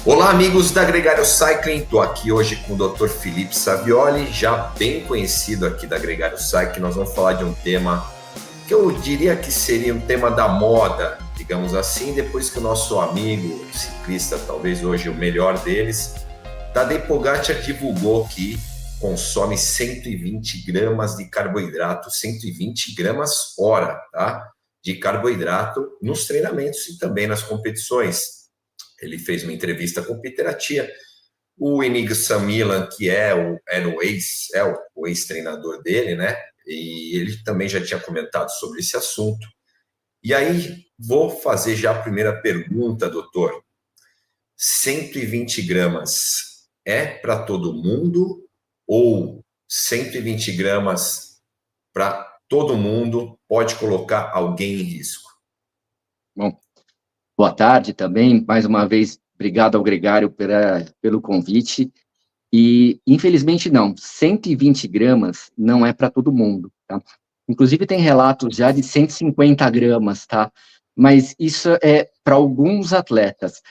Olá, amigos da Gregário Cycling. Estou aqui hoje com o Dr. Felipe Savioli, já bem conhecido aqui da Gregário Cycling. Nós vamos falar de um tema que eu diria que seria um tema da moda, digamos assim, depois que o nosso amigo ciclista, talvez hoje o melhor deles, Tadej Pogačar, divulgou que consome 120 gramas de carboidrato, 120 gramas hora, tá? De carboidrato nos treinamentos e também nas competições. Ele fez uma entrevista com o Peter Attia, o Iñigo Samilan, que era o ex-treinador dele, né? E ele também já tinha comentado sobre esse assunto. E aí, vou fazer já a primeira pergunta, doutor. 120 gramas é para todo mundo ou 120 gramas para todo mundo pode colocar alguém em risco? Bom, boa tarde também, mais uma vez, obrigado ao Gregário pelo convite, e infelizmente não, 120 gramas não é para todo mundo, tá? Inclusive tem relatos já de 150 gramas, tá? Mas isso é para alguns atletas.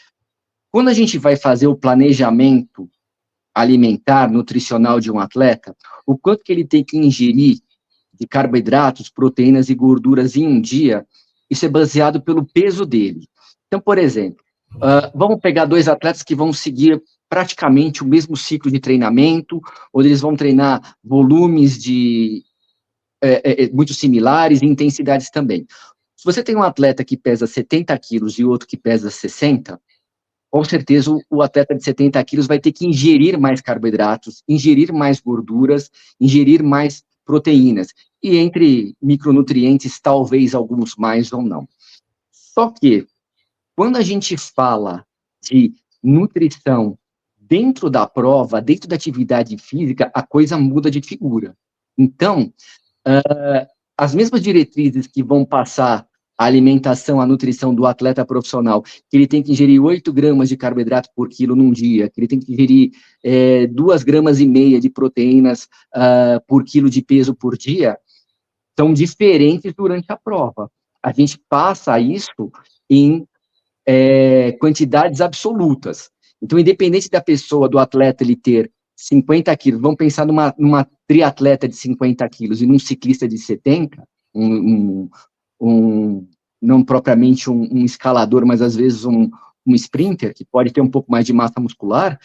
Quando a gente vai fazer o planejamento alimentar, nutricional de um atleta, o quanto que ele tem que ingerir de carboidratos, proteínas e gorduras em um dia, isso é baseado pelo peso dele. Então, por exemplo, vamos pegar dois atletas que vão seguir praticamente o mesmo ciclo de treinamento, onde eles vão treinar volumes muito similares e intensidades também. Se você tem um atleta que pesa 70 quilos e outro que pesa 60, com certeza o atleta de 70 quilos vai ter que ingerir mais carboidratos, ingerir mais gorduras, ingerir mais proteínas, e entre micronutrientes, talvez alguns mais ou não. Só que, quando a gente fala de nutrição dentro da prova, dentro da atividade física, a coisa muda de figura. Então, as mesmas diretrizes que vão passar a alimentação, a nutrição do atleta profissional, que ele tem que ingerir 8 gramas de carboidrato por quilo num dia, que ele tem que ingerir 2,5 gramas de proteínas por quilo de peso por dia, são diferentes durante a prova. A gente passa isso em quantidades absolutas. Então, independente da pessoa, do atleta, ele ter 50 quilos, vamos pensar numa triatleta de 50 quilos e num ciclista de 70, não propriamente um escalador, mas às vezes um sprinter, que pode ter um pouco mais de massa muscular,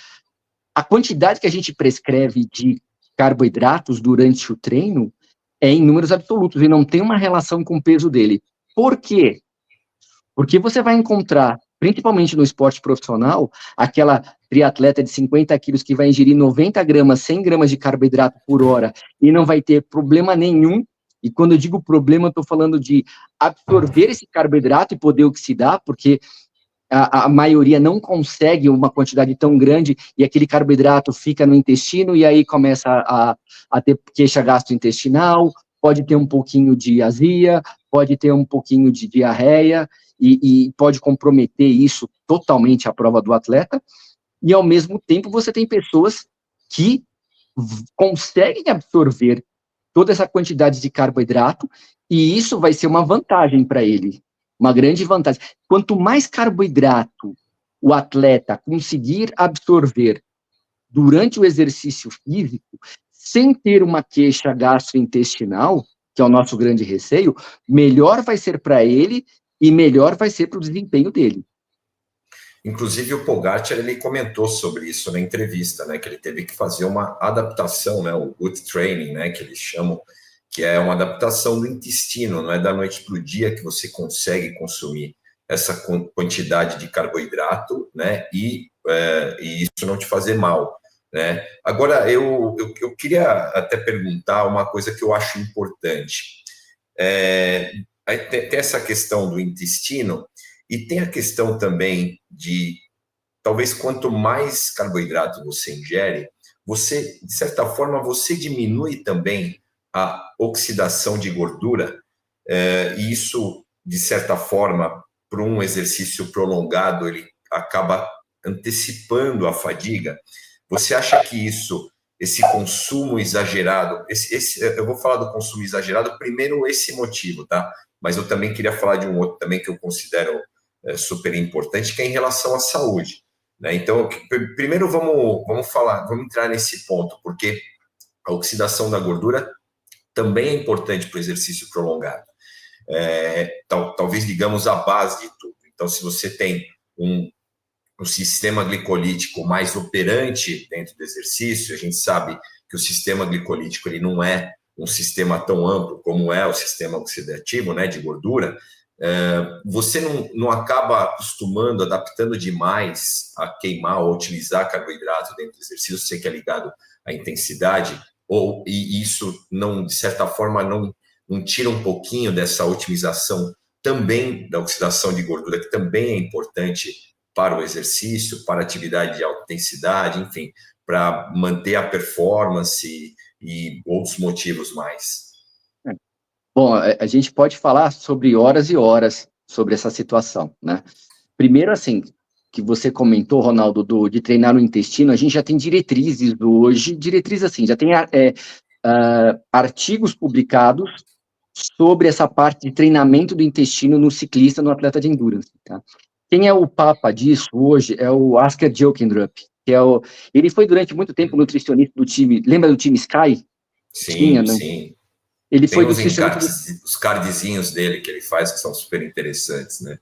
a quantidade que a gente prescreve de carboidratos durante o treino é em números absolutos e não tem uma relação com o peso dele. Por quê? Porque você vai encontrar, principalmente no esporte profissional, aquela triatleta de 50 quilos que vai ingerir 90 gramas, 100 gramas de carboidrato por hora e não vai ter problema nenhum. E quando eu digo problema, eu estou falando de absorver esse carboidrato e poder oxidar, porque a maioria não consegue uma quantidade tão grande e aquele carboidrato fica no intestino e aí começa a ter queixa gastrointestinal, pode ter um pouquinho de azia, pode ter um pouquinho de diarreia e pode comprometer isso totalmente a prova do atleta. E, ao mesmo tempo, você tem pessoas que conseguem absorver toda essa quantidade de carboidrato e isso vai ser uma vantagem para ele, uma grande vantagem. Quanto mais carboidrato o atleta conseguir absorver durante o exercício físico, sem ter uma queixa gastrointestinal, que é o nosso grande receio, melhor vai ser para ele e melhor vai ser para o desempenho dele. Inclusive, o Pogačar, ele comentou sobre isso na entrevista, né, que ele teve que fazer uma adaptação, né, o gut training, né, que eles chamam, que é uma adaptação do intestino, não é da noite para o dia que você consegue consumir essa quantidade de carboidrato, né, e isso não te fazer mal, né. Agora, eu queria até perguntar uma coisa que eu acho importante. Tem essa questão do intestino e tem a questão também de, talvez, quanto mais carboidrato você ingere, você, de certa forma, você diminui também a oxidação de gordura, e isso, de certa forma, para um exercício prolongado, ele acaba antecipando a fadiga. Você acha que esse consumo exagerado, eu vou falar do consumo exagerado, primeiro esse motivo, tá? Mas eu também queria falar de um outro também que eu considero super importante, que é em relação à saúde. né? Então, primeiro vamos entrar nesse ponto, porque a oxidação da gordura também é importante para o exercício prolongado. Talvez digamos a base de tudo. Então, se você tem um sistema glicolítico mais operante dentro do exercício, a gente sabe que o sistema glicolítico ele não é um sistema tão amplo como é o sistema oxidativo, né, de gordura. Você não acaba acostumando, adaptando demais a queimar ou utilizar carboidrato dentro do exercício, você que é ligado à intensidade, e isso, não, de certa forma, não tira um pouquinho dessa otimização também da oxidação de gordura, que também é importante para o exercício, para a atividade de alta intensidade, enfim, para manter a performance e outros motivos mais. Bom, a gente pode falar sobre horas e horas sobre essa situação, né? Primeiro, assim, que você comentou, Ronaldo, de treinar no intestino, a gente já tem diretrizes hoje, já tem artigos publicados sobre essa parte de treinamento do intestino no ciclista, no atleta de endurance, tá? Quem é o papa disso hoje é o Asker Jokendrup, que ele foi durante muito tempo nutricionista do time, lembra do time Sky? Sim, sim. Ele tem foi nutricionista os cardzinhos dele que ele faz, que são super interessantes, né?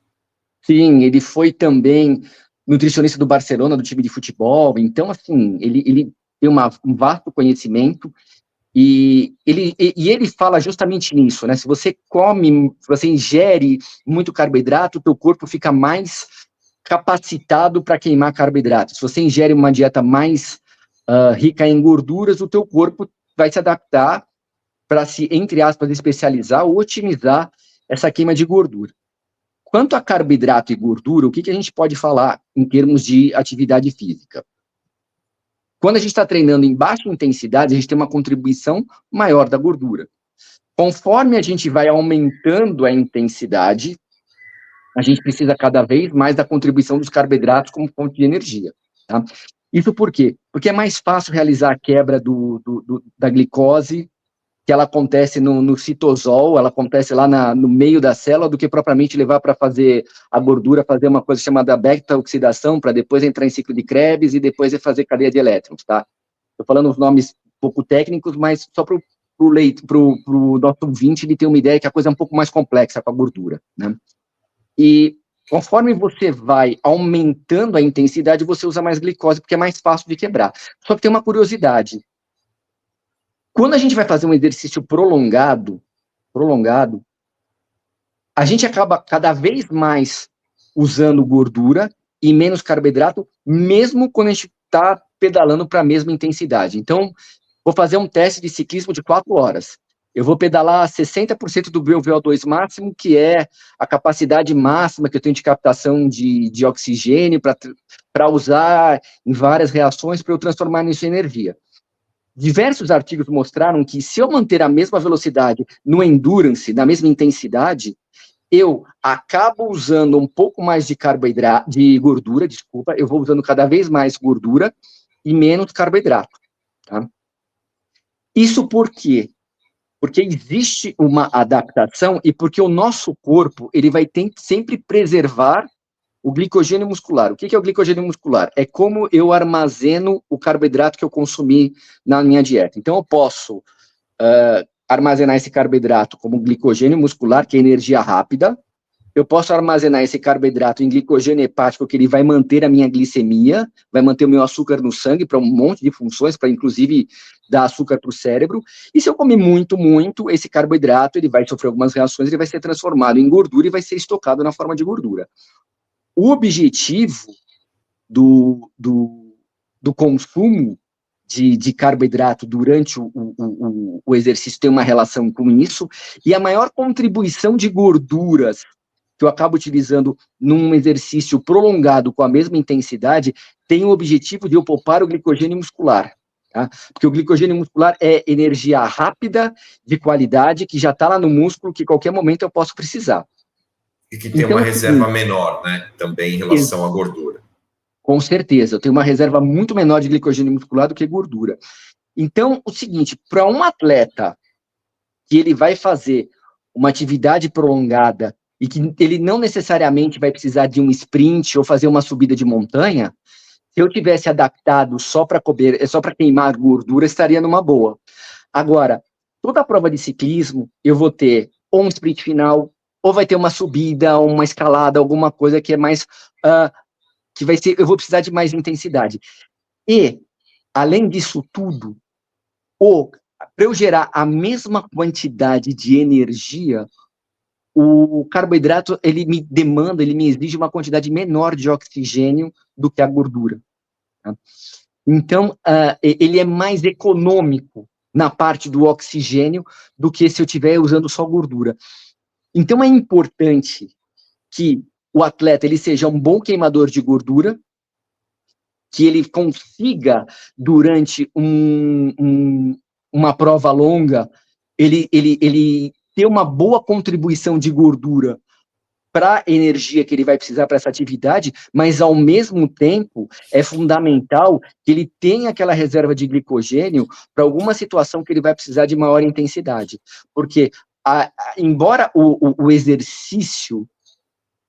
Sim, ele foi também nutricionista do Barcelona, do time de futebol, então, assim, ele tem um vasto conhecimento, e ele fala justamente nisso, né? Se você ingere muito carboidrato, o teu corpo fica mais capacitado para queimar carboidrato. Se você ingere uma dieta mais rica em gorduras, o teu corpo vai se adaptar para se, entre aspas, especializar ou otimizar essa queima de gordura. Quanto a carboidrato e gordura, o que a gente pode falar em termos de atividade física? Quando a gente está treinando em baixa intensidade, a gente tem uma contribuição maior da gordura. Conforme a gente vai aumentando a intensidade, a gente precisa cada vez mais da contribuição dos carboidratos como fonte de energia, tá? Isso por quê? Porque é mais fácil realizar a quebra da glicose, que ela acontece no citosol, ela acontece lá no meio da célula, do que propriamente levar para fazer a gordura, fazer uma coisa chamada beta-oxidação, para depois entrar em ciclo de Krebs e depois fazer cadeia de elétrons, tá? Estou falando os nomes um pouco técnicos, mas só para o nosso ouvinte ele ter uma ideia que a coisa é um pouco mais complexa com a gordura, né? E conforme você vai aumentando a intensidade, você usa mais glicose, porque é mais fácil de quebrar. Só que tem uma curiosidade. Quando a gente vai fazer um exercício prolongado, a gente acaba cada vez mais usando gordura e menos carboidrato, mesmo quando a gente está pedalando para a mesma intensidade. Então, vou fazer um teste de ciclismo de 4 horas. Eu vou pedalar 60% do meu VO2 máximo, que é a capacidade máxima que eu tenho de captação de oxigênio para usar em várias reações para eu transformar isso em energia. Diversos artigos mostraram que se eu manter a mesma velocidade no endurance, na mesma intensidade, eu acabo usando um pouco mais de gordura, eu vou usando cada vez mais gordura e menos carboidrato, tá? Isso por quê? Porque existe uma adaptação e porque o nosso corpo, ele vai sempre preservar o glicogênio muscular. O que é o glicogênio muscular? É como eu armazeno o carboidrato que eu consumi na minha dieta. Então, eu posso armazenar esse carboidrato como glicogênio muscular, que é energia rápida. Eu posso armazenar esse carboidrato em glicogênio hepático, que ele vai manter a minha glicemia, vai manter o meu açúcar no sangue para um monte de funções, para inclusive dar açúcar para o cérebro. E se eu comer muito, esse carboidrato, ele vai sofrer algumas reações, ele vai ser transformado em gordura e vai ser estocado na forma de gordura. O objetivo do consumo de carboidrato durante o exercício tem uma relação com isso, e a maior contribuição de gorduras que eu acabo utilizando num exercício prolongado com a mesma intensidade tem o objetivo de eu poupar o glicogênio muscular, tá? Porque o glicogênio muscular é energia rápida, de qualidade, que já está lá no músculo, que a qualquer momento eu posso precisar. E que tem uma reserva menor, né? Também em relação à gordura. Com certeza, eu tenho uma reserva muito menor de glicogênio muscular do que gordura. Então, o seguinte, para um atleta que ele vai fazer uma atividade prolongada e que ele não necessariamente vai precisar de um sprint ou fazer uma subida de montanha, Se eu tivesse adaptado só para queimar gordura, estaria numa boa. Agora, toda a prova de ciclismo, eu vou ter ou um sprint final, ou vai ter uma subida, uma escalada, alguma coisa que é mais, que vai ser, eu vou precisar de mais intensidade. E, além disso tudo, para eu gerar a mesma quantidade de energia, o carboidrato, ele me exige uma quantidade menor de oxigênio do que a gordura. Tá? Então, ele é mais econômico na parte do oxigênio do que se eu estiver usando só gordura. Então, é importante que o atleta ele seja um bom queimador de gordura, que ele consiga, durante uma prova longa, ele ter uma boa contribuição de gordura para a energia que ele vai precisar para essa atividade, mas, ao mesmo tempo, é fundamental que ele tenha aquela reserva de glicogênio para alguma situação que ele vai precisar de maior intensidade. Porque, embora o exercício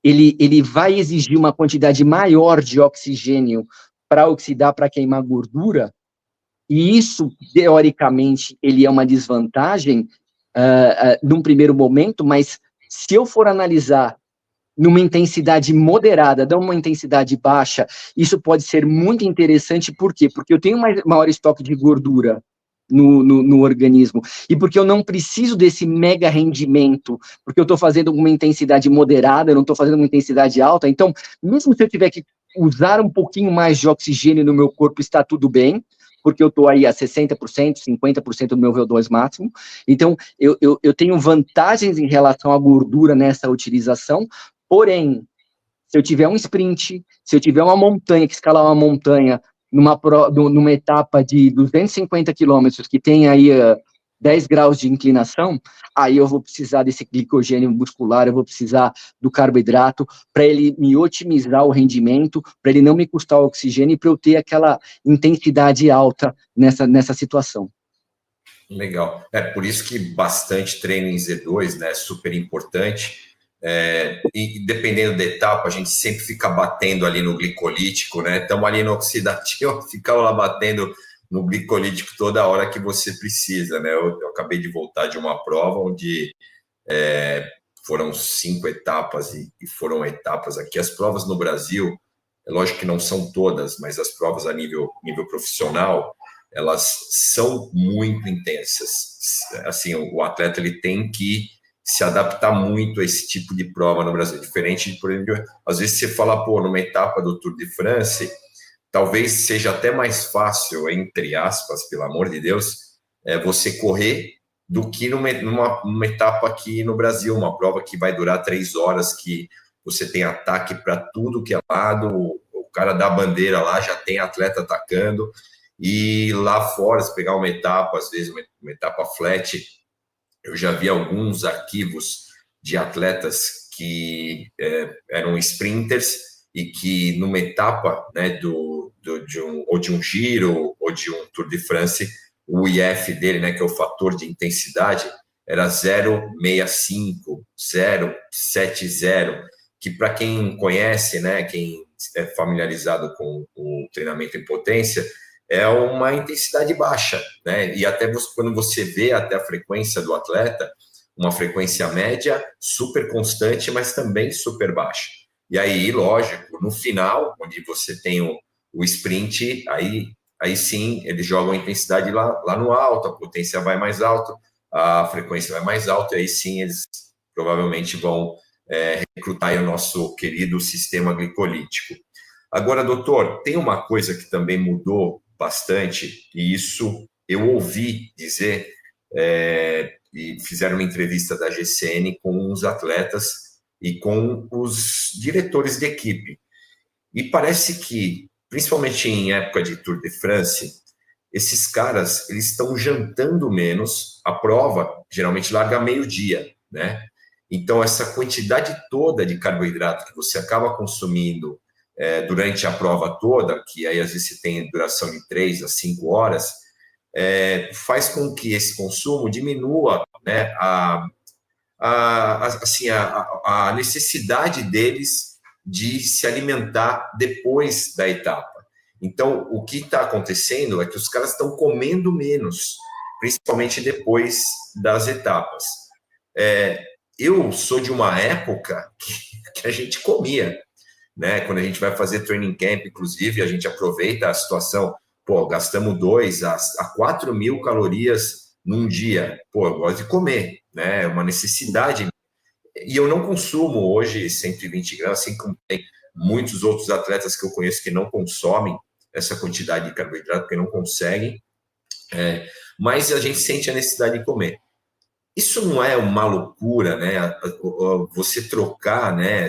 ele vai exigir uma quantidade maior de oxigênio para oxidar, para queimar gordura, e isso, teoricamente, ele é uma desvantagem num primeiro momento, mas se eu for analisar numa intensidade moderada, não uma intensidade baixa, isso pode ser muito interessante. Por quê? Porque eu tenho maior estoque de gordura no organismo, e porque eu não preciso desse mega rendimento, porque eu estou fazendo uma intensidade moderada, eu não estou fazendo uma intensidade alta. Então, mesmo se eu tiver que usar um pouquinho mais de oxigênio no meu corpo, está tudo bem, porque eu estou aí a 60%, 50% do meu VO2 máximo. Então, eu tenho vantagens em relação à gordura nessa utilização. Porém, se eu tiver um sprint, se eu tiver uma montanha, que escalar uma montanha numa etapa de 250 quilômetros, que tem aí 10 graus de inclinação, aí eu vou precisar desse glicogênio muscular, eu vou precisar do carboidrato para ele me otimizar o rendimento, para ele não me custar o oxigênio e para eu ter aquela intensidade alta nessa situação. Legal. É por isso que bastante treino em Z2, né, é super importante. E dependendo da etapa, a gente sempre fica batendo ali no glicolítico, né? Estamos ali no oxidativo, ficamos lá batendo no glicolítico toda hora que você precisa, né? Eu acabei de voltar de uma prova onde foram 5 etapas e foram etapas aqui. As provas no Brasil, é lógico que não são todas, mas as provas a nível profissional, elas são muito intensas. Assim, o atleta ele tem que se adaptar muito a esse tipo de prova no Brasil. Diferente de, por exemplo, às vezes você fala, numa etapa do Tour de France, talvez seja até mais fácil, entre aspas, pelo amor de Deus, você correr do que numa etapa aqui no Brasil, uma prova que vai durar 3 horas, que você tem ataque para tudo que é lado, o cara dá a bandeira lá, já tem atleta atacando, e lá fora, se pegar uma etapa, às vezes uma etapa flat, eu já vi alguns arquivos de atletas que eram sprinters e que numa etapa, né, de um giro ou de um Tour de France, o IF dele, né, que é o fator de intensidade, era 0,65, 0,70, que para quem conhece, né, quem é familiarizado com o treinamento em potência, é uma intensidade baixa, né? E até quando você vê até a frequência do atleta, uma frequência média super constante, mas também super baixa. E aí, lógico, no final, onde você tem o sprint, aí sim, eles jogam a intensidade lá no alto, a potência vai mais alto, a frequência vai mais alta, e aí sim eles provavelmente vão recrutar aí o nosso querido sistema glicolítico. Agora, doutor, tem uma coisa que também mudou bastante, e isso eu ouvi dizer, e fizeram uma entrevista da GCN com os atletas e com os diretores de equipe. E parece que, principalmente em época de Tour de France, esses caras, eles estão jantando menos, a prova geralmente larga meio-dia, né? Então, essa quantidade toda de carboidrato que você acaba consumindo durante a prova toda, que aí às vezes você tem duração de 3 a 5 horas, faz com que esse consumo diminua, né, a necessidade deles de se alimentar depois da etapa. Então, o que está acontecendo é que os caras estão comendo menos, principalmente depois das etapas. Eu sou de uma época que a gente comia, né? Quando a gente vai fazer training camp, inclusive, a gente aproveita a situação, pô, gastamos 2 a 4 mil calorias num dia. Pô, eu gosto de comer, né? É uma necessidade. E eu não consumo hoje 120 gramas, assim como tem muitos outros atletas que eu conheço que não consomem essa quantidade de carboidrato, porque não conseguem, mas a gente sente a necessidade de comer. Isso não é uma loucura, né? Você trocar, né,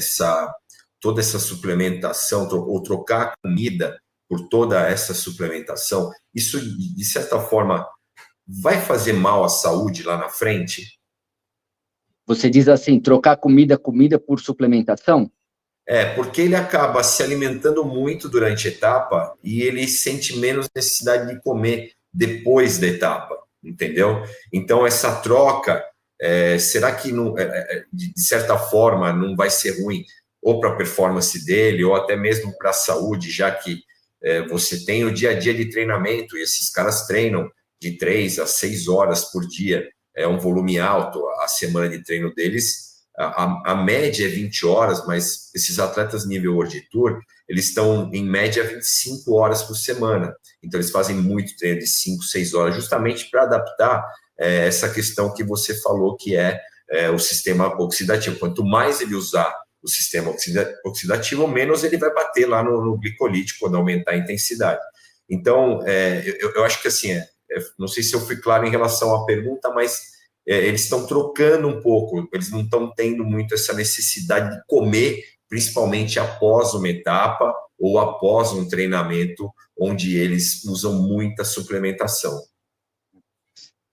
toda essa suplementação, ou trocar a comida por toda essa suplementação, isso, de certa forma, vai fazer mal à saúde lá na frente? Você diz assim, trocar comida por suplementação? Porque ele acaba se alimentando muito durante a etapa e ele sente menos necessidade de comer depois da etapa, entendeu? Então, essa troca, será que, não, de certa forma, não vai ser ruim ou para a performance dele ou até mesmo para a saúde, já que você tem o dia a dia de treinamento e esses caras treinam de 3 a 6 horas por dia, é um volume alto, a semana de treino deles a média é 20 horas, mas esses atletas nível World Tour, eles estão em média 25 horas por semana. Então, eles fazem muito treino de 5, 6 horas, justamente para adaptar essa questão que você falou, que é o sistema oxidativo. Quanto mais ele usar o sistema oxidativo, menos ele vai bater lá no glicolítico, quando aumentar a intensidade. Então, eu acho que assim, não sei se eu fui claro em relação à pergunta, mas eles estão trocando um pouco, eles não estão tendo muito essa necessidade de comer, principalmente após uma etapa ou após um treinamento onde eles usam muita suplementação.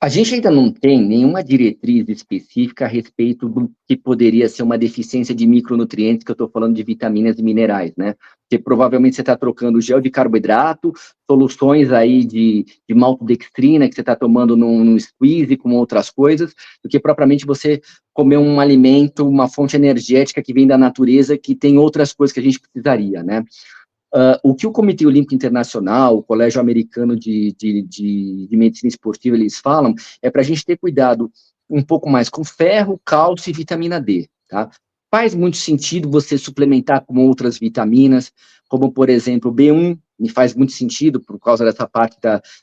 A gente ainda não tem nenhuma diretriz específica a respeito do que poderia ser uma deficiência de micronutrientes, que eu estou falando de vitaminas e minerais, né? Porque provavelmente você está trocando gel de carboidrato, soluções aí de maltodextrina que você está tomando num squeeze com outras coisas, do que propriamente você comer um alimento, uma fonte energética que vem da natureza, que tem outras coisas que a gente precisaria, né? O que o Comitê Olímpico Internacional, o Colégio Americano de Medicina Esportiva, eles falam, é para a gente ter cuidado um pouco mais com ferro, cálcio e vitamina D, tá? Faz muito sentido você suplementar com outras vitaminas, como, por exemplo, B1, me faz muito sentido por causa dessa parte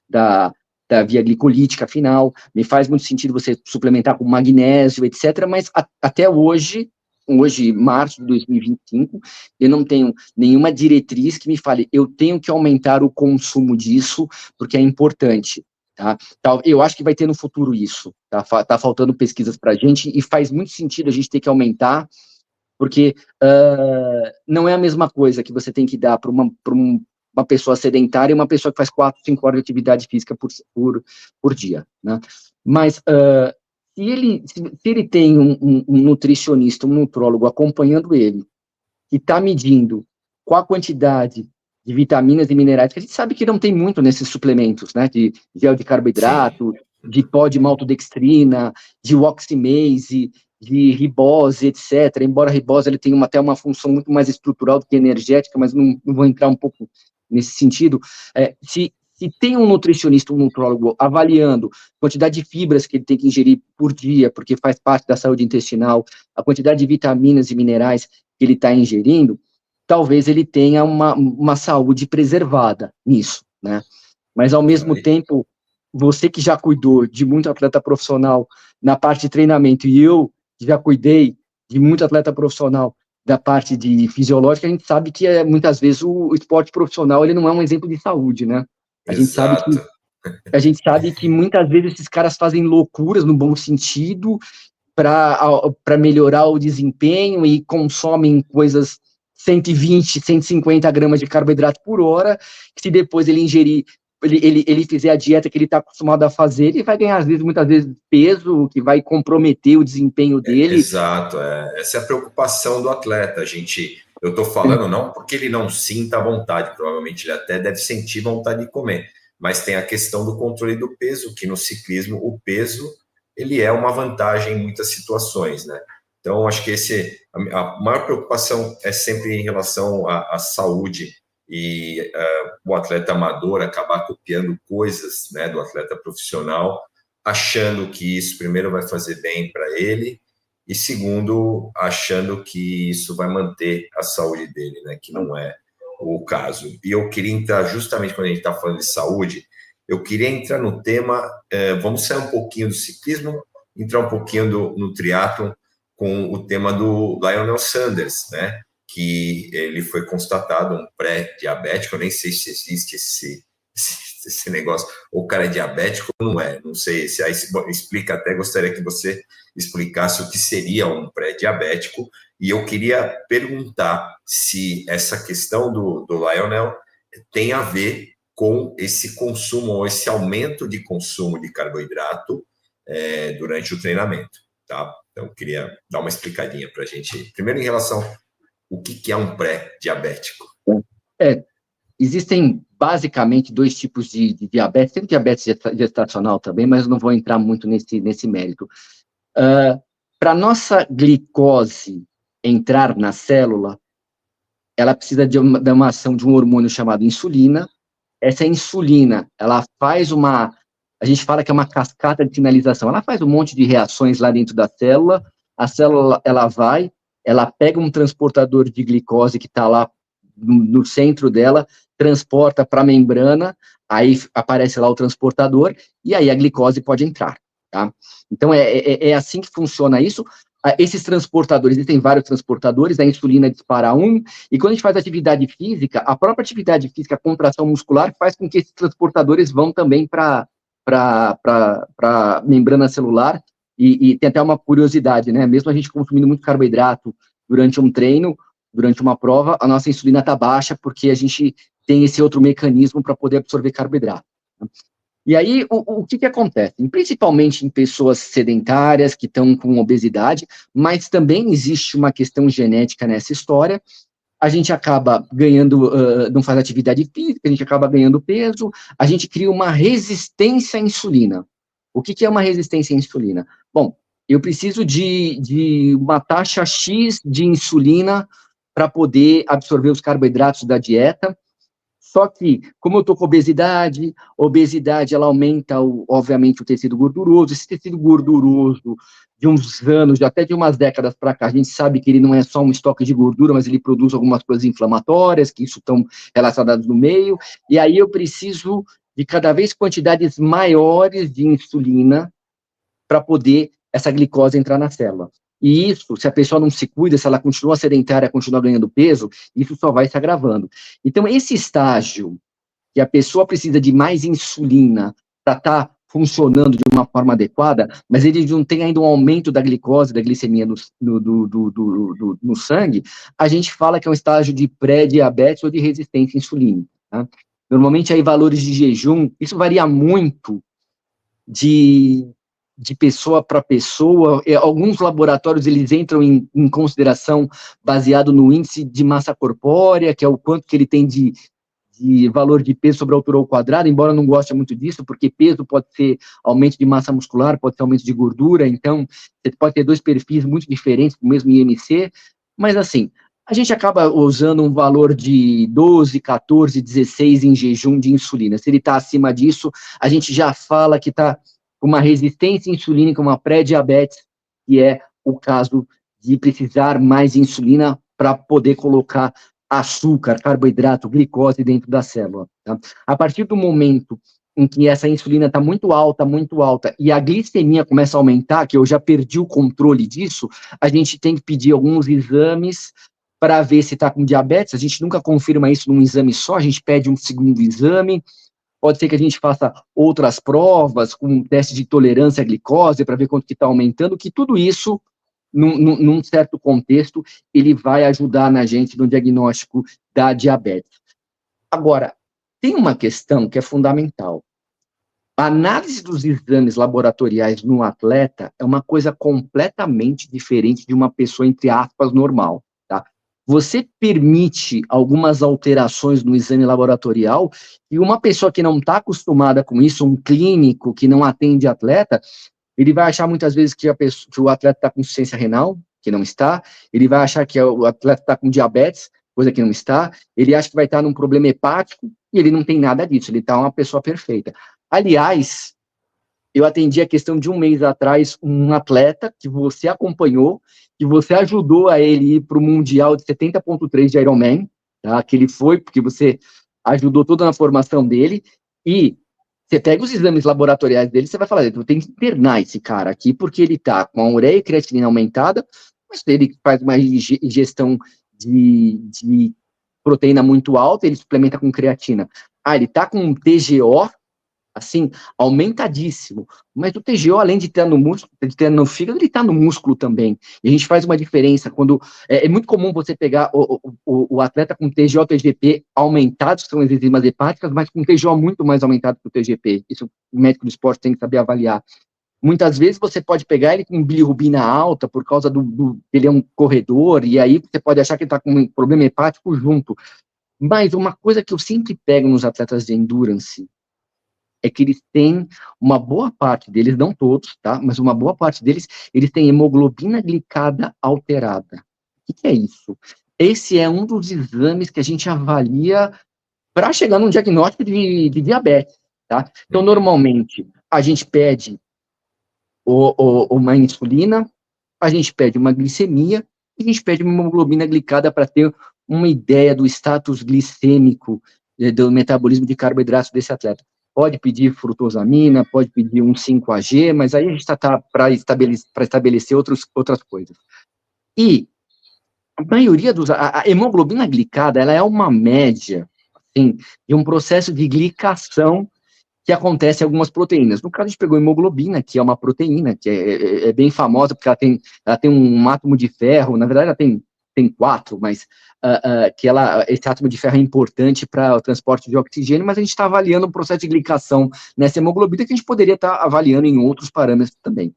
da via glicolítica final, me faz muito sentido você suplementar com magnésio, etc., mas até hoje, março de 2025, eu não tenho nenhuma diretriz que me fale, eu tenho que aumentar o consumo disso, porque é importante, tá? Eu acho que vai ter no futuro isso, tá faltando pesquisas para a gente, e faz muito sentido a gente ter que aumentar, porque não é a mesma coisa que você tem que dar para uma pessoa sedentária e uma pessoa que faz 4, 5 horas de atividade física por dia, né? Mas se ele tem um nutricionista, um nutrólogo acompanhando ele, que está medindo qual a quantidade de vitaminas e minerais, que a gente sabe que não tem muito nesses suplementos, né, de gel de carboidrato, de pó de maltodextrina, de oximase, de ribose, etc. Embora a ribose ele tenha até uma função muito mais estrutural do que energética, mas não vou entrar um pouco nesse sentido. Se tem um nutricionista, um nutrólogo avaliando a quantidade de fibras que ele tem que ingerir por dia, porque faz parte da saúde intestinal, a quantidade de vitaminas e minerais que ele está ingerindo, talvez ele tenha uma saúde preservada nisso, né? Mas, ao mesmo tempo, você que já cuidou de muito atleta profissional na parte de treinamento, e eu já cuidei de muito atleta profissional da parte de fisiológica, a gente sabe que muitas vezes o esporte profissional ele não é um exemplo de saúde, né? A gente sabe que muitas vezes esses caras fazem loucuras no bom sentido para melhorar o desempenho e consomem coisas 120, 150 gramas de carboidrato por hora, que se depois ele ingerir, ele fizer a dieta que ele está acostumado a fazer, ele vai ganhar, muitas vezes, peso, que vai comprometer o desempenho dele. Exato, essa é a preocupação do atleta. Eu estou falando não porque ele não sinta a vontade, provavelmente ele até deve sentir vontade de comer, mas tem a questão do controle do peso, que no ciclismo o peso ele é uma vantagem em muitas situações, né? Então, acho que a maior preocupação é sempre em relação à saúde e o atleta amador acabar copiando coisas, né, do atleta profissional, achando que isso, primeiro, vai fazer bem para ele, e segundo, achando que isso vai manter a saúde dele, né, que não é o caso. E eu queria entrar, justamente quando a gente está falando de saúde, eu queria entrar no tema, vamos sair um pouquinho do ciclismo, entrar um pouquinho no triatlon, com o tema do Lionel Sanders, né, que ele foi constatado um pré-diabético, eu nem sei se existe esse negócio, ou o cara é diabético ou não é, não sei, se aí explica, até gostaria que você explicasse o que seria um pré-diabético, e eu queria perguntar se essa questão do Lionel tem a ver com esse consumo, ou esse aumento de consumo de carboidrato durante o treinamento, tá? Então, eu queria dar uma explicadinha para a gente, primeiro em relação o que é um pré-diabético. Existem basicamente dois tipos de diabetes. Tem diabetes gestacional também, mas eu não vou entrar muito nesse mérito. Para a nossa glicose entrar na célula, ela precisa de uma ação de um hormônio chamado insulina. Essa insulina, ela faz a gente fala que é uma cascata de sinalização, ela faz um monte de reações lá dentro da célula, a célula, ela pega um transportador de glicose que está lá no centro dela, transporta para a membrana, aí aparece lá o transportador, e aí a glicose pode entrar, tá? Então, é assim que funciona isso. Esses transportadores, existem vários transportadores, a insulina dispara um, e quando a gente faz atividade física, a própria atividade física, a contração muscular, faz com que esses transportadores vão também para a membrana celular, e tem até uma curiosidade, né? Mesmo a gente consumindo muito carboidrato durante um treino, durante uma prova, a nossa insulina está baixa, porque a gente tem esse outro mecanismo para poder absorver carboidrato. E aí, o que acontece? Principalmente em pessoas sedentárias, que estão com obesidade, mas também existe uma questão genética nessa história. A gente acaba ganhando, não faz atividade física, a gente acaba ganhando peso, a gente cria uma resistência à insulina. O que é uma resistência à insulina? Bom, eu preciso de uma taxa X de insulina para poder absorver os carboidratos da dieta. Só que, como eu estou com obesidade, ela aumenta, obviamente, o tecido gorduroso. Esse tecido gorduroso, de uns anos, até de umas décadas para cá, a gente sabe que ele não é só um estoque de gordura, mas ele produz algumas coisas inflamatórias, que isso estão relacionadas no meio, e aí eu preciso de cada vez quantidades maiores de insulina para poder essa glicose entrar na célula. E isso, se a pessoa não se cuida, se ela continua sedentária, continua ganhando peso, isso só vai se agravando. Então, esse estágio que a pessoa precisa de mais insulina para estar funcionando de uma forma adequada, mas ele não tem ainda um aumento da glicose, da glicemia no sangue, a gente fala que é um estágio de pré-diabetes ou de resistência insulínica. Tá? Normalmente, aí, valores de jejum, isso varia muito de pessoa para pessoa. Alguns laboratórios, eles entram em consideração baseado no índice de massa corpórea, que é o quanto que ele tem de valor de peso sobre a altura ao quadrado, embora eu não goste muito disso, porque peso pode ser aumento de massa muscular, pode ser aumento de gordura, então você pode ter dois perfis muito diferentes com o mesmo IMC, mas assim, a gente acaba usando um valor de 12, 14, 16 em jejum de insulina. Se ele está acima disso, a gente já fala que está uma resistência insulínica, uma pré-diabetes, que é o caso de precisar mais insulina para poder colocar açúcar, carboidrato, glicose dentro da célula. Tá? A partir do momento em que essa insulina está muito alta, e a glicemia começa a aumentar, que eu já perdi o controle disso, a gente tem que pedir alguns exames para ver se está com diabetes. A gente nunca confirma isso num exame só, a gente pede um segundo exame. Pode ser que a gente faça outras provas, com um teste de tolerância à glicose, para ver quanto que está aumentando, que tudo isso, num certo contexto, ele vai ajudar na gente no diagnóstico da diabetes. Agora, tem uma questão que é fundamental. A análise dos exames laboratoriais no atleta é uma coisa completamente diferente de uma pessoa, entre aspas, normal. Você permite algumas alterações no exame laboratorial e uma pessoa que não está acostumada com isso, um clínico que não atende atleta, ele vai achar muitas vezes que o atleta está com insuficiência renal, que não está, ele vai achar que o atleta está com diabetes, coisa que não está, ele acha que vai estar num problema hepático, e ele não tem nada disso, ele está uma pessoa perfeita. Aliás, eu atendi a questão de um mês atrás, um atleta que você acompanhou, que você ajudou a ele ir para o Mundial de 70.3 de Ironman, tá? Que ele foi, porque você ajudou toda na formação dele, e você pega os exames laboratoriais dele, você vai falar, eu tenho que internar esse cara aqui, porque ele está com a ureia e creatinina aumentada, mas ele faz uma ingestão de proteína muito alta, ele suplementa com creatina. Ah, ele está com um TGO, assim, aumentadíssimo. Mas o TGO, além de estar no músculo, de estar no fígado, ele está no músculo também. E a gente faz uma diferença quando... É muito comum você pegar o atleta com TGO, TGP aumentados, que são as enzimas hepáticas, mas com TGO muito mais aumentado que o TGP. Isso o médico do esporte tem que saber avaliar. Muitas vezes você pode pegar ele com bilirrubina alta por causa ele é um corredor, e aí você pode achar que ele está com um problema hepático junto. Mas uma coisa que eu sempre pego nos atletas de endurance é que eles têm, uma boa parte deles, não todos, tá? Mas uma boa parte deles, eles têm hemoglobina glicada alterada. O que é isso? Esse é um dos exames que a gente avalia para chegar num diagnóstico de diabetes, tá? Então, normalmente, a gente pede uma insulina, a gente pede uma glicemia, e a gente pede uma hemoglobina glicada para ter uma ideia do status glicêmico, do metabolismo de carboidratos desse atleta. Pode pedir frutosamina, pode pedir um 5-AG, mas aí a gente está para estabelecer outras coisas. E a maioria a hemoglobina glicada, ela é uma média, assim, de um processo de glicação que acontece em algumas proteínas. No caso, a gente pegou hemoglobina, que é uma proteína, que é bem famosa, porque ela tem um átomo de ferro, na verdade ela tem 4, mas esse átomo de ferro é importante para o transporte de oxigênio, mas a gente está avaliando o processo de glicação nessa hemoglobina que a gente poderia estar avaliando em outros parâmetros também.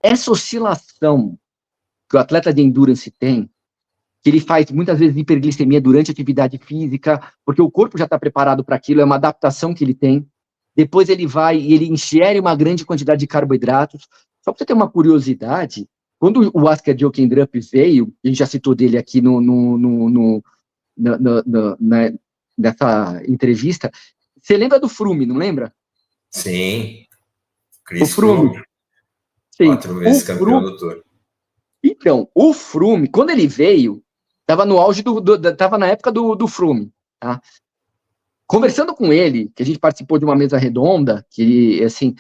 Essa oscilação que o atleta de endurance tem, que ele faz muitas vezes hiperglicemia durante a atividade física, porque o corpo já está preparado para aquilo, é uma adaptação que ele tem. Depois ele vai e ele ingere uma grande quantidade de carboidratos. Só para você ter uma curiosidade, quando o Asker Jokendrup veio, a gente já citou dele aqui nessa entrevista, você lembra do Froome, não lembra? Sim. Chris o Froome. Sim. 4 vezes campeão do Tour. Então, o Froome, quando ele veio, estava no auge estava na época do Froome, tá? Conversando com ele, que a gente participou de uma mesa redonda, que ele, assim,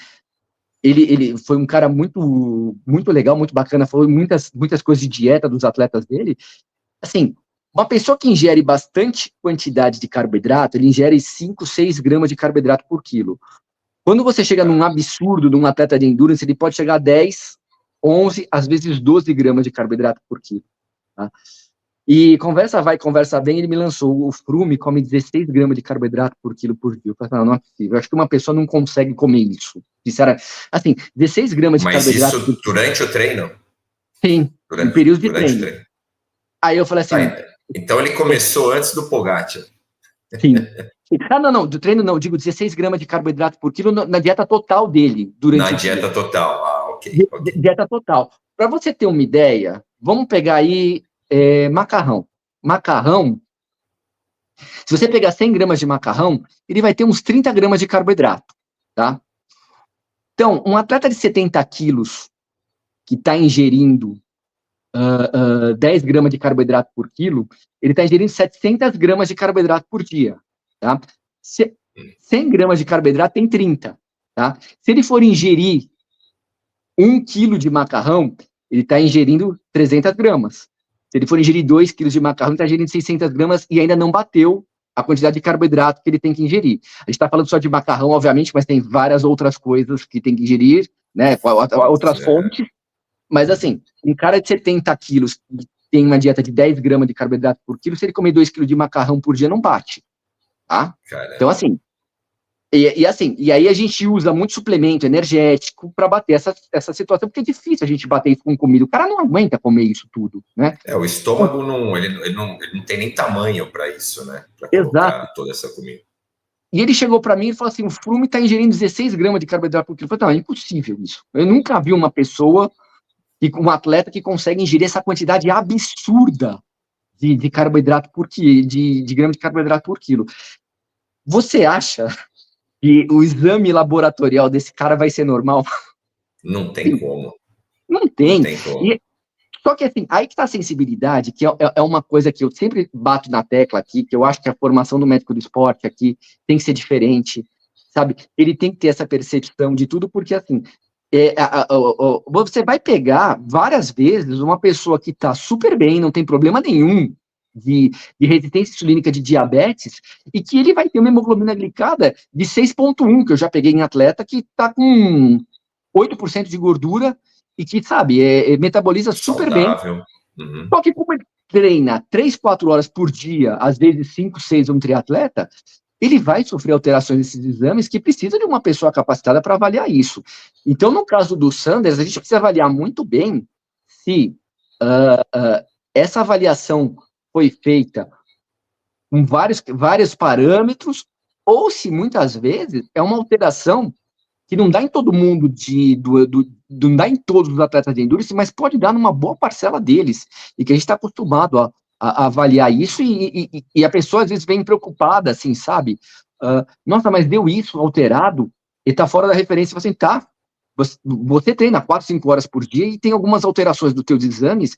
ele foi um cara muito, muito legal, muito bacana, falou muitas coisas de dieta dos atletas dele. Assim, uma pessoa que ingere bastante quantidade de carboidrato, ele ingere 5, 6 gramas de carboidrato por quilo. Quando você chega num absurdo de um atleta de endurance, ele pode chegar a 10, 11, às vezes 12 gramas de carboidrato por quilo, tá? E conversa vai, conversa bem, ele me lançou, o Froome come 16 gramas de carboidrato por quilo por dia. Eu falei, não é possível, eu acho que uma pessoa não consegue comer isso. Sinceramente, assim, 16 gramas de carboidrato... Mas isso durante o treino? Sim, em período de treino. Aí eu falei assim... Então ele começou antes do Pogacar. Sim. Não, do treino não, eu digo 16 gramas de carboidrato por quilo na dieta total dele. Durante na dieta total, ok. Dieta total. Para você ter uma ideia, vamos pegar aí macarrão. Macarrão, se você pegar 100 gramas de macarrão, ele vai ter uns 30 gramas de carboidrato, tá? Então, um atleta de 70 quilos que está ingerindo 10 gramas de carboidrato por quilo, ele está ingerindo 700 gramas de carboidrato por dia, tá? 100 gramas de carboidrato tem 30, tá? Se ele for ingerir 1 quilo de macarrão, ele está ingerindo 300 gramas. Se ele for ingerir 2 quilos de macarrão, ele está ingerindo 600 gramas e ainda não bateu a quantidade de carboidrato que ele tem que ingerir. A gente está falando só de macarrão, obviamente, mas tem várias outras coisas que tem que ingerir, né? Outras fontes. Mas, assim, um cara de 70 quilos que tem uma dieta de 10 gramas de carboidrato por quilo, se ele comer 2 quilos de macarrão por dia, não bate, tá? Caramba. Então, assim, e aí a gente usa muito suplemento energético para bater essa situação, porque é difícil a gente bater isso com comida. O cara não aguenta comer isso tudo, né? O estômago ele não tem nem tamanho para isso, né? Para colocar toda essa comida. E ele chegou para mim e falou assim, o Froome está ingerindo 16 gramas de carboidrato por quilo. Eu falei, não, é impossível isso. Eu nunca vi uma pessoa, um atleta que consegue ingerir essa quantidade absurda de carboidrato por quilo, de gramas de carboidrato por quilo. Você acha que o exame laboratorial desse cara vai ser normal? Não tem como. Não Não tem. tem como. Só que, assim, aí que está a sensibilidade, que é uma coisa que eu sempre bato na tecla aqui, que eu acho que a formação do médico do esporte aqui tem que ser diferente, sabe? Ele tem que ter essa percepção de tudo, porque, assim, você vai pegar várias vezes uma pessoa que está super bem, não tem problema nenhum de resistência insulínica de diabetes, e que ele vai ter uma hemoglobina glicada de 6,1, que eu já peguei em atleta que está com 8% de gordura, e que, sabe, metaboliza super bem. Saudável. Uhum. Só que como ele treina 3, 4 horas por dia, às vezes 5, 6, um triatleta, ele vai sofrer alterações nesses exames que precisa de uma pessoa capacitada para avaliar isso. Então, no caso do Sanders, a gente precisa avaliar muito bem se essa avaliação foi feita com vários parâmetros, ou se muitas vezes é uma alteração que não dá em todo mundo, não dá em todos os atletas de endurance, mas pode dar numa boa parcela deles, e que a gente está acostumado a avaliar isso, e a pessoa às vezes vem preocupada, assim, sabe? Nossa, mas deu isso alterado, e tá fora da referência, assim, tá, você treina 4, 5 horas por dia, e tem algumas alterações dos teus exames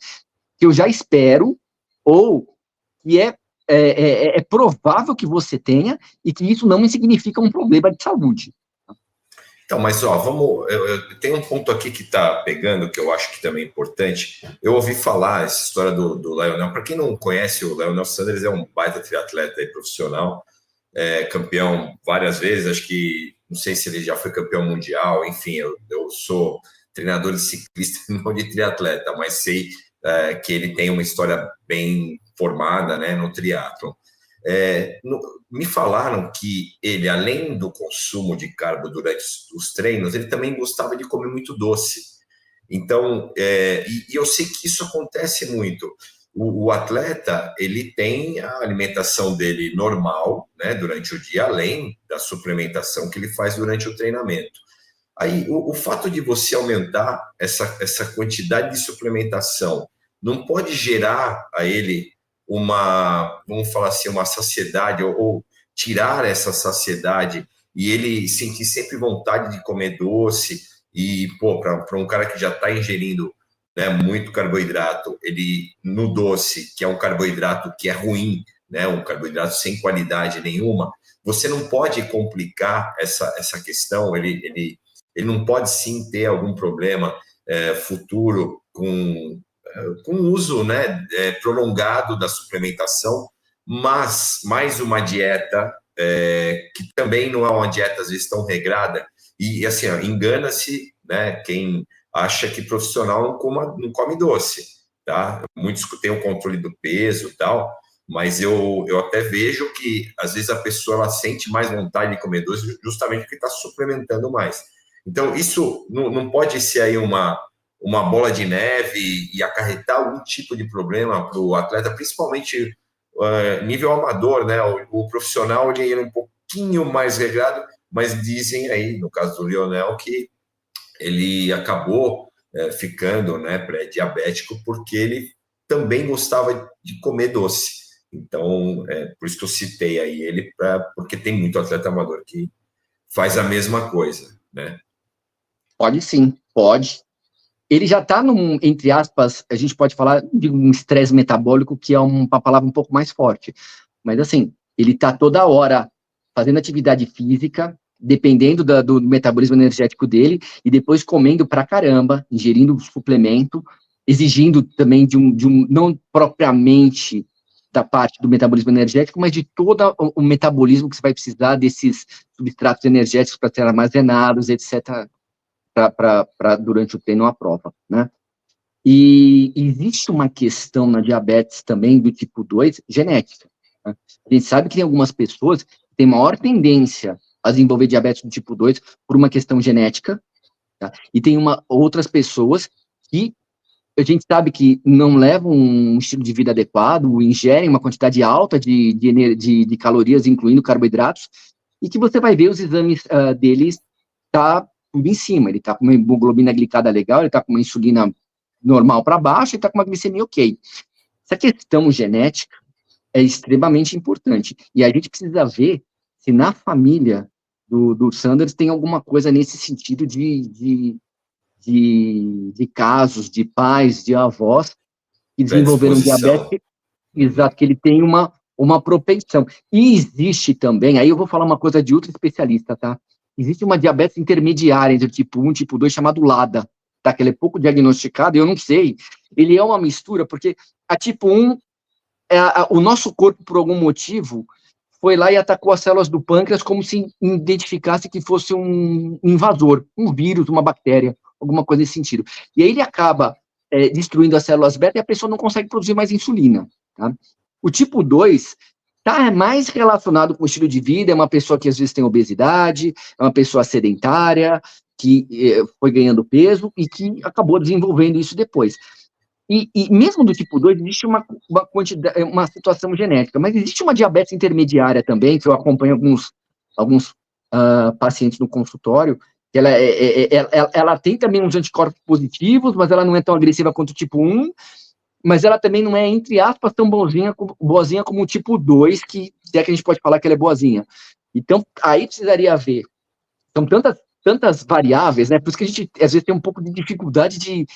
que eu já espero, ou que é provável que você tenha, e que isso não significa um problema de saúde. Então, mas eu tenho um ponto aqui que está pegando, que eu acho que também é importante. Eu ouvi falar essa história do Lionel. Para quem não conhece, o Lionel Sanders é um baita triatleta profissional, campeão várias vezes. Acho que, não sei se ele já foi campeão mundial, enfim, eu sou treinador de ciclista, não de triatleta, mas sei que ele tem uma história bem formada, né, no triatlon. Me falaram que ele, além do consumo de carbo durante os treinos, ele também gostava de comer muito doce. Então, e eu sei que isso acontece muito. O atleta, ele tem a alimentação dele normal, né, durante o dia, além da suplementação que ele faz durante o treinamento. Aí, o fato de você aumentar essa quantidade de suplementação não pode gerar a ele vamos falar assim, uma saciedade, ou tirar essa saciedade, e ele sentir sempre vontade de comer doce, e, para um cara que já está ingerindo, né, muito carboidrato, ele, no doce, que é um carboidrato que é ruim, né, um carboidrato sem qualidade nenhuma, você não pode complicar essa questão, ele não pode sim ter algum problema futuro com o uso, né, prolongado da suplementação, mas mais uma dieta que também não é uma dieta, às vezes, tão regrada, e assim, engana-se, né, quem acha que profissional não come doce, tá? Muitos têm o controle do peso e tal, mas eu até vejo que, às vezes, a pessoa ela sente mais vontade de comer doce justamente porque está suplementando mais. Então, isso não pode ser aí uma bola de neve e acarretar algum tipo de problema para o atleta, principalmente nível amador, né? O profissional ele é um pouquinho mais regrado, mas dizem aí, no caso do Lionel, que ele acabou ficando, né, pré-diabético porque ele também gostava de comer doce. Então, por isso que eu citei aí ele, porque tem muito atleta amador que faz a mesma coisa, né? Pode sim, pode. Ele já está entre aspas, a gente pode falar de um estresse metabólico, que é uma palavra um pouco mais forte. Mas, assim, ele está toda hora fazendo atividade física, dependendo do metabolismo energético dele, e depois comendo pra caramba, ingerindo suplemento, exigindo também de um não propriamente da parte do metabolismo energético, mas de todo o metabolismo que você vai precisar desses substratos energéticos para ser armazenados, etc., para durante o treino ou a prova, né? E existe uma questão na diabetes também do tipo 2, genética, né? A gente sabe que tem algumas pessoas que têm maior tendência a desenvolver diabetes do tipo 2 por uma questão genética, tá? E tem outras pessoas que a gente sabe que não levam um estilo de vida adequado, ingerem uma quantidade alta de calorias, incluindo carboidratos, e que você vai ver os exames deles, tá tudo em cima, ele está com uma hemoglobina glicada legal, ele está com uma insulina normal para baixo, ele está com uma glicemia ok. Essa questão genética é extremamente importante. E a gente precisa ver se na família do Sanders tem alguma coisa nesse sentido de casos, de pais, de avós que desenvolveram diabetes, exato, que ele tem uma propensão. E existe também, aí eu vou falar uma coisa de outro especialista, tá? Existe uma diabetes intermediária entre tipo 1 e tipo 2, chamado LADA, tá? Que ele é pouco diagnosticado, eu não sei. Ele é uma mistura, porque a tipo 1, o nosso corpo, por algum motivo, foi lá e atacou as células do pâncreas como se identificasse que fosse um invasor, um vírus, uma bactéria, alguma coisa nesse sentido. E aí ele acaba destruindo as células beta e a pessoa não consegue produzir mais insulina, tá? O tipo 2 está mais relacionado com o estilo de vida, é uma pessoa que às vezes tem obesidade, é uma pessoa sedentária, que foi ganhando peso e que acabou desenvolvendo isso depois. E mesmo do tipo 2, existe uma situação genética, mas existe uma diabetes intermediária também, que eu acompanho alguns pacientes no consultório, que ela tem também uns anticorpos positivos, mas ela não é tão agressiva quanto o tipo 1, mas ela também não é, entre aspas, tão boazinha como o tipo 2, que é que a gente pode falar que ela é boazinha. Então, aí precisaria ver. São tantas variáveis, né? Por isso que a gente, às vezes, tem um pouco de dificuldade de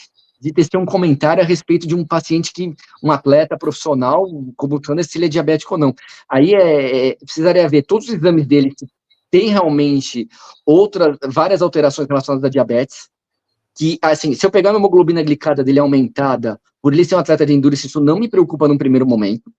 tecer um comentário a respeito de um paciente um atleta profissional, como o Sanders, se ele é diabético ou não. Aí precisaria ver todos os exames dele, se tem realmente várias alterações relacionadas à diabetes, que, assim, se eu pegar a hemoglobina glicada dele aumentada, por ele ser um atleta de endurance, isso não me preocupa num primeiro momento.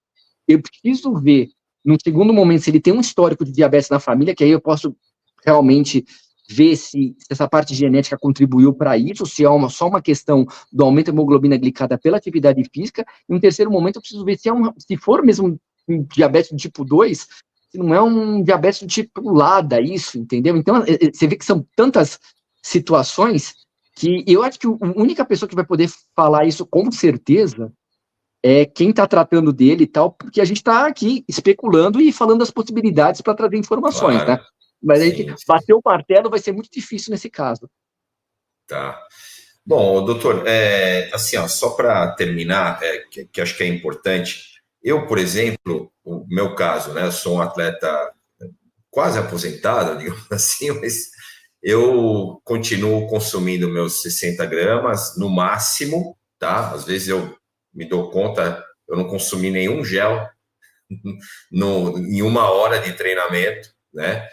Eu preciso ver, num segundo momento, se ele tem um histórico de diabetes na família, que aí eu posso realmente ver se essa parte genética contribuiu para isso, se é só uma questão do aumento da hemoglobina glicada pela atividade física. Em um terceiro momento, eu preciso ver se for mesmo um diabetes do tipo 2, se não é um diabetes do tipo LADA, isso, entendeu? Então, você vê que são tantas situações que eu acho que a única pessoa que vai poder falar isso com certeza é quem está tratando dele e tal, porque a gente está aqui especulando e falando das possibilidades para trazer informações, claro, né? Mas a gente sim. bater o martelo vai ser muito difícil nesse caso. Tá. Bom, doutor, assim, ó, só para terminar, que acho que é importante, eu, por exemplo, o meu caso, né, eu sou um atleta quase aposentado, digamos assim, mas eu continuo consumindo meus 60 gramas no máximo, tá? Às vezes eu me dou conta, eu não consumi nenhum gel em 1 hora de treinamento, né?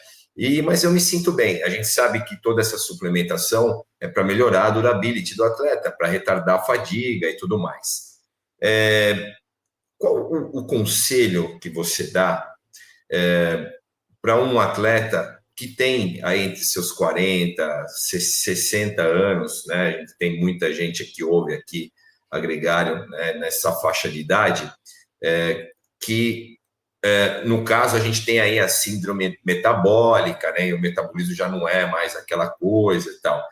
Mas eu me sinto bem. A gente sabe que toda essa suplementação é para melhorar a durability do atleta, para retardar a fadiga e tudo mais. Qual o conselho que você dá para um atleta que tem aí entre seus 40, 60 anos, né? Tem muita gente que ouve aqui a Gregário, né, nessa faixa de idade, que no caso, a gente tem aí a síndrome metabólica, né? E o metabolismo já não é mais aquela coisa e tal.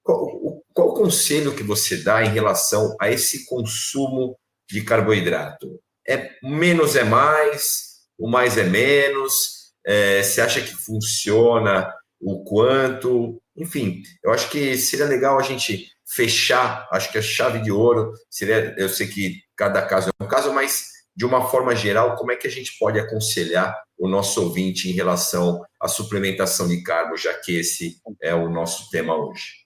Qual o conselho que você dá em relação a esse consumo de carboidrato? Menos é mais, o mais é menos? Você acha que funciona o quanto? Enfim, eu acho que seria legal a gente fechar, acho que a chave de ouro seria, eu sei que cada caso é um caso, mas de uma forma geral, como é que a gente pode aconselhar o nosso ouvinte em relação à suplementação de carbo, já que esse é o nosso tema hoje?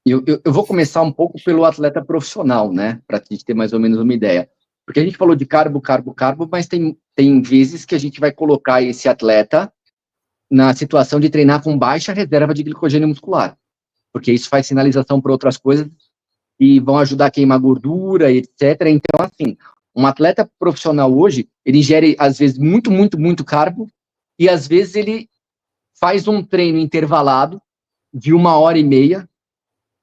Eu vou começar um pouco pelo atleta profissional, né, para a gente ter mais ou menos uma ideia. Porque a gente falou de carbo, mas tem vezes que a gente vai colocar esse atleta na situação de treinar com baixa reserva de glicogênio muscular, porque isso faz sinalização para outras coisas e vão ajudar a queimar gordura, etc. Então, assim, um atleta profissional hoje, ele ingere, às vezes, muito carbo, e às vezes ele faz um treino intervalado de 1 hora e meia,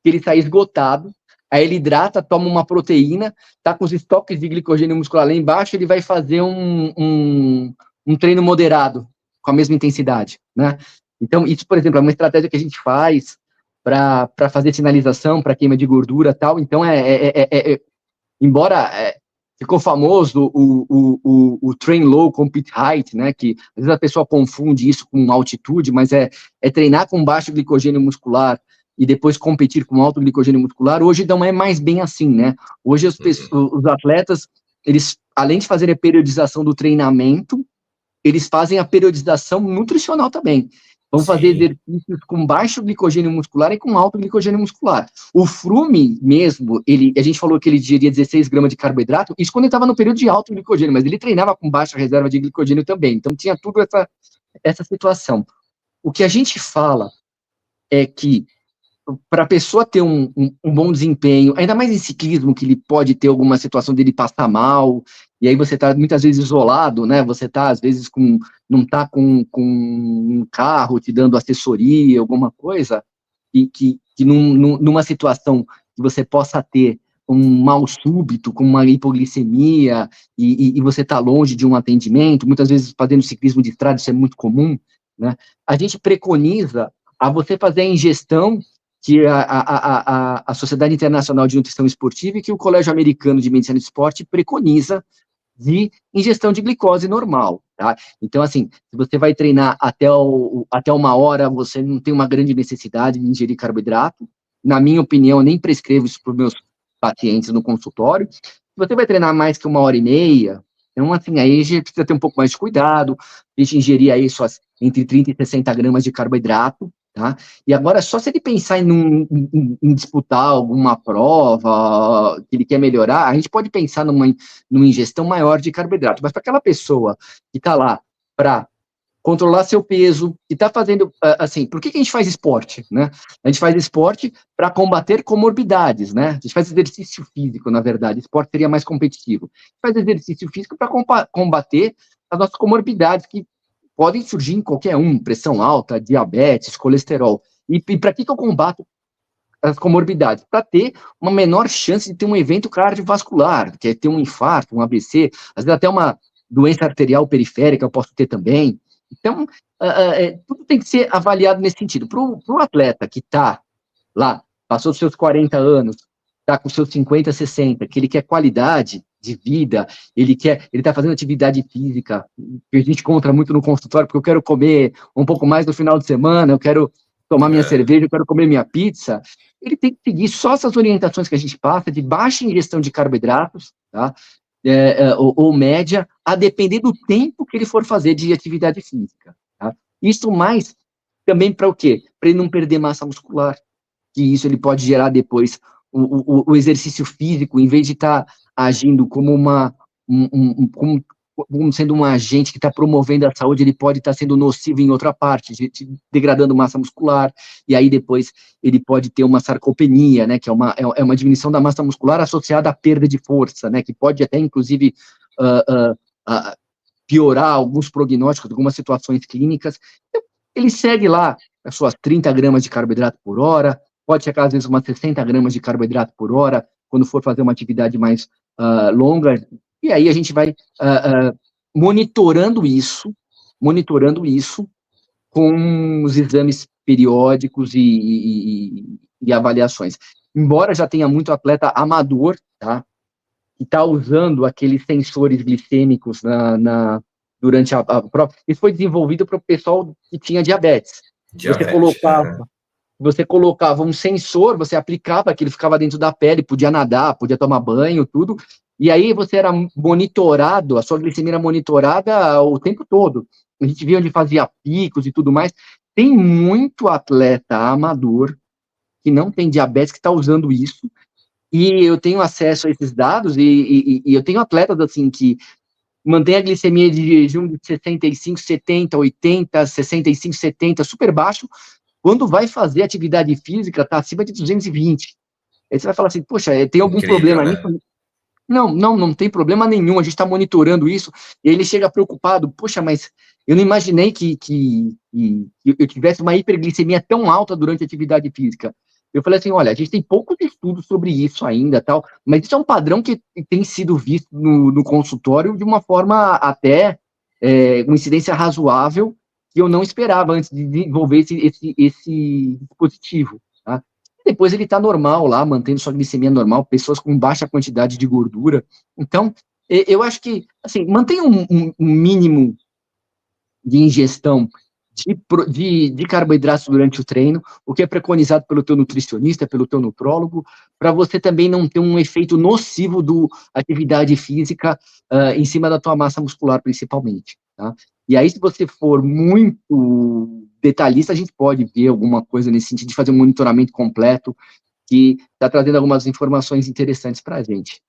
que ele está esgotado, aí ele hidrata, toma uma proteína, tá com os estoques de glicogênio muscular lá embaixo, ele vai fazer um treino moderado, com a mesma intensidade, né? Então, isso, por exemplo, é uma estratégia que a gente faz para fazer sinalização, para queima de gordura e tal. Então, embora ficou famoso o train low, compete height, né, que às vezes a pessoa confunde isso com altitude, mas é treinar com baixo glicogênio muscular e depois competir com alto glicogênio muscular, hoje não é mais bem assim, né? Hoje os atletas, eles, além de fazerem a periodização do treinamento, eles fazem a periodização nutricional também. Vão fazer exercícios com baixo glicogênio muscular e com alto glicogênio muscular. O Froome mesmo, a gente falou que ele digeria 16 gramas de carboidrato, isso quando ele estava no período de alto glicogênio, mas ele treinava com baixa reserva de glicogênio também. Então tinha tudo essa situação. O que a gente fala é que para a pessoa ter um bom desempenho, ainda mais em ciclismo, que ele pode ter alguma situação dele passar mal, e aí você está muitas vezes isolado, né? Você está, às vezes, não está com um carro te dando assessoria, alguma coisa, e que numa situação que você possa ter um mal súbito, com uma hipoglicemia, e você está longe de um atendimento, muitas vezes fazendo ciclismo de estrada, isso é muito comum, né? A gente preconiza a você fazer a ingestão que a Sociedade Internacional de Nutrição Esportiva e que o Colégio Americano de Medicina do Esporte preconiza de ingestão de glicose normal, tá? Então, assim, se você vai treinar até 1 hora, você não tem uma grande necessidade de ingerir carboidrato. Na minha opinião, eu nem prescrevo isso para os meus pacientes no consultório. Se você vai treinar mais que 1 hora e meia, então, assim, aí a gente precisa ter um pouco mais de cuidado, a gente ingerir aí só entre 30 e 60 gramas de carboidrato, tá? E agora, só se ele pensar em disputar alguma prova que ele quer melhorar, a gente pode pensar numa ingestão maior de carboidrato. Mas para aquela pessoa que está lá para controlar seu peso, que está fazendo, assim, por que a gente faz esporte, né? A gente faz esporte para combater comorbidades, né? A gente faz exercício físico, na verdade, esporte seria mais competitivo. A gente faz exercício físico para combater as nossas comorbidades, que podem surgir em qualquer um, pressão alta, diabetes, colesterol. E para que eu combato as comorbidades? Para ter uma menor chance de ter um evento cardiovascular, que é ter um infarto, um AVC, às vezes até uma doença arterial periférica eu posso ter também. Então, tudo tem que ser avaliado nesse sentido. Para o atleta que está lá, passou dos seus 40 anos, está com seus 50, 60, que ele quer qualidade de vida, ele está fazendo atividade física, que a gente encontra muito no consultório, porque eu quero comer um pouco mais no final de semana, eu quero tomar minha cerveja, eu quero comer minha pizza, ele tem que seguir só essas orientações que a gente passa, de baixa ingestão de carboidratos, tá? Ou média, a depender do tempo que ele for fazer de atividade física, tá? Isso mais também para o quê? Para ele não perder massa muscular, que isso ele pode gerar depois o exercício físico, em vez de estar agindo como como sendo um agente que está promovendo a saúde, ele pode estar sendo nocivo em outra parte, degradando massa muscular, e aí depois ele pode ter uma sarcopenia, né, que é uma diminuição da massa muscular associada à perda de força, né, que pode até, inclusive, piorar alguns prognósticos, algumas situações clínicas. Então, ele segue lá as suas 30 gramas de carboidrato por hora, pode chegar às vezes umas 60 gramas de carboidrato por hora, quando for fazer uma atividade mais longa, e aí a gente vai monitorando isso com os exames periódicos e avaliações. Embora já tenha muito atleta amador, tá, que está usando aqueles sensores glicêmicos durante a prova, isso foi desenvolvido para o pessoal que tinha diabetes. Você colocava um sensor, você aplicava, aquilo ficava dentro da pele, podia nadar, podia tomar banho, tudo, e aí você era monitorado, a sua glicemia era monitorada o tempo todo. A gente via onde fazia picos e tudo mais. Tem muito atleta amador que não tem diabetes que está usando isso, e eu tenho acesso a esses dados, e eu tenho atletas assim que mantém a glicemia de jejum de 65, 70, 80, 65, 70, super baixo. Quando vai fazer atividade física, está acima de 220. Aí você vai falar assim, poxa, tem algum problema nisso? Não tem problema nenhum, a gente está monitorando isso, e aí ele chega preocupado, poxa, mas eu não imaginei que eu tivesse uma hiperglicemia tão alta durante a atividade física. Eu falei assim, olha, a gente tem poucos estudos sobre isso ainda, tal, mas isso é um padrão que tem sido visto no consultório de uma forma até, uma incidência razoável, que eu não esperava antes de desenvolver esse dispositivo, tá? Depois ele está normal lá, mantendo sua glicemia normal, pessoas com baixa quantidade de gordura. Então, eu acho que, assim, mantenha um mínimo de ingestão de carboidratos durante o treino, o que é preconizado pelo teu nutricionista, pelo teu nutrólogo, para você também não ter um efeito nocivo do atividade física em cima da tua massa muscular, principalmente, tá? E aí, se você for muito detalhista, a gente pode ver alguma coisa nesse sentido de fazer um monitoramento completo, que está trazendo algumas informações interessantes para a gente.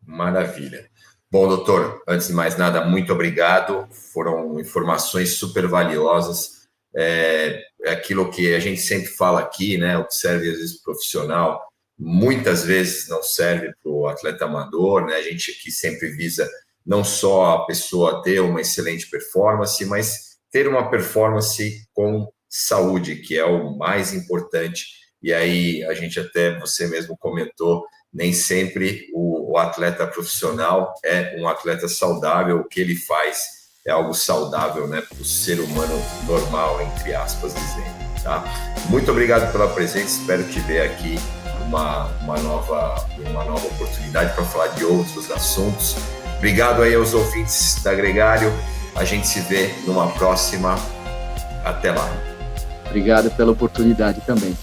Maravilha. Bom, doutor, antes de mais nada, muito obrigado. Foram informações super valiosas. É aquilo que a gente sempre fala aqui, né? O que serve às vezes profissional, muitas vezes não serve para o atleta amador, né? A gente aqui sempre visa não só a pessoa ter uma excelente performance, mas ter uma performance com saúde, que é o mais importante. E aí, a gente até, você mesmo comentou, nem sempre o atleta profissional é um atleta saudável, o que ele faz é algo saudável, né, para o ser humano normal, entre aspas, dizendo, tá? Muito obrigado pela presença, espero te ver aqui uma nova oportunidade para falar de outros assuntos. Obrigado aí aos ouvintes da Gregário, a gente se vê numa próxima, até lá. Obrigado pela oportunidade também.